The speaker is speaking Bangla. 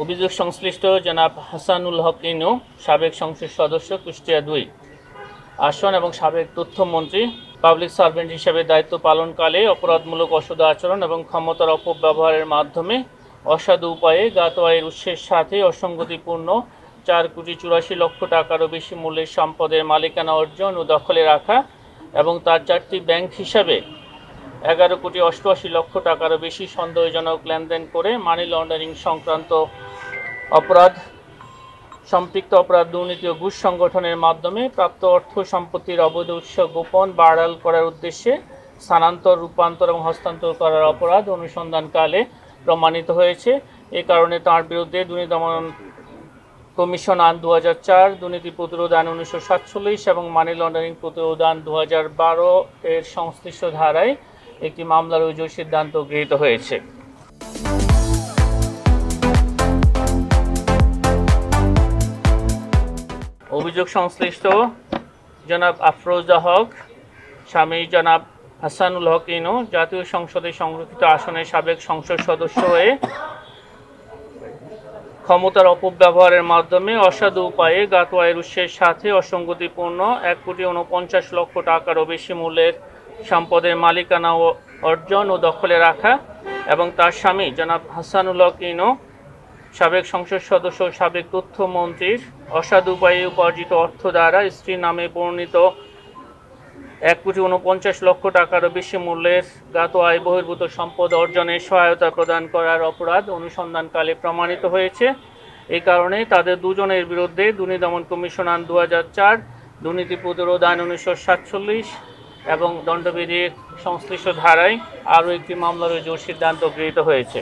অভিযোগ সংশ্লিষ্ট জনাব হাসানুল হক ইনু, সাবেক সংসদ সদস্য, কুষ্টিয়া ২ আসন এবং সাবেক তথ্যমন্ত্রী, পাবলিক সার্ভেন্ট হিসেবে দায়িত্ব পালনকালে অপরাধমূলক অসৎ আচরণ এবং ক্ষমতার অপব্যবহারের মাধ্যমে অসাধু উপায়ে জ্ঞাত আয়ের উৎসের সাথে অসঙ্গতিপূর্ণ ৪,৮৪,০০,০০০ টাকারও বেশি মূল্যের সম্পদের মালিকানা অর্জন ও দখলে রাখা এবং তার ৪টি ব্যাংক হিসাবে ১১,৮৮,০০,০০০ টাকারও বেশি সন্দেহজনক লেনদেন করে মানি লন্ডারিং সংক্রান্ত অপরাধ, সম্পৃক্ত অপরাধ, দুর্নীতি ও ঘুষ সংগঠনের মাধ্যমে প্রাপ্ত অর্থ সম্পত্তির অবৈধ উৎস গোপন বা আড়াল করার উদ্দেশ্যে স্থানান্তর, রূপান্তর এবং হস্তান্তর করার অপরাধ অনুসন্ধানকালে প্রমাণিত হয়েছে। এ কারণে তাঁর বিরুদ্ধে দুর্নীতি দমন কমিশন আইন ২০০৪, দুর্নীতি প্রতিরোধ আইন ১৯৪৭ এবং মানি লন্ডারিং প্রতিরোধ আইন ২০১২ এর সংশ্লিষ্ট ধারায় একটি মামলা রুজুর সিদ্ধান্ত গৃহীত হয়েছে। অভিযোগ সংশ্লিষ্ট জনাব আফরোজা হক, স্বামী জনাব হাসানুল হক ইনু, জাতীয় সংসদে সংরক্ষিত আসনের সাবেক সংসদ সদস্য হয়ে ক্ষমতার অপব্যবহারের মাধ্যমে অসাধু উপায়ে জ্ঞাত আয়ের উৎসের সাথে অসঙ্গতিপূর্ণ ১,৪৯,০০,০০০ টাকারও বেশি মূল্যের সম্পদের মালিকানা অর্জন ও দখলে রাখা এবং তার স্বামী জনাব হাসানুল হক ইনু, সাবেক সংসদ সদস্য, সাবেক তথ্যমন্ত্রীর অসাধু উপায়ে উপার্জিত অর্থ দ্বারা স্ত্রীর নামে বর্ণিত ১,৪৯,০০,০০০ টাকারও বেশি মূল্যের জ্ঞাত আয় বহির্ভূত সম্পদ অর্জনে সহায়তা প্রদান করার অপরাধ অনুসন্ধানকালে প্রমাণিত হয়েছে। এই কারণে তাদের দুজনের বিরুদ্ধে দুর্নীতি দমন কমিশন আইন ২০০৪, দুর্নীতি প্রতিরোধ আইন ১৯৪৭ এবং দণ্ডবিধির সংশ্লিষ্ট ধারায় আরও একটি মামলা রুজুর সিদ্ধান্ত গৃহীত হয়েছে।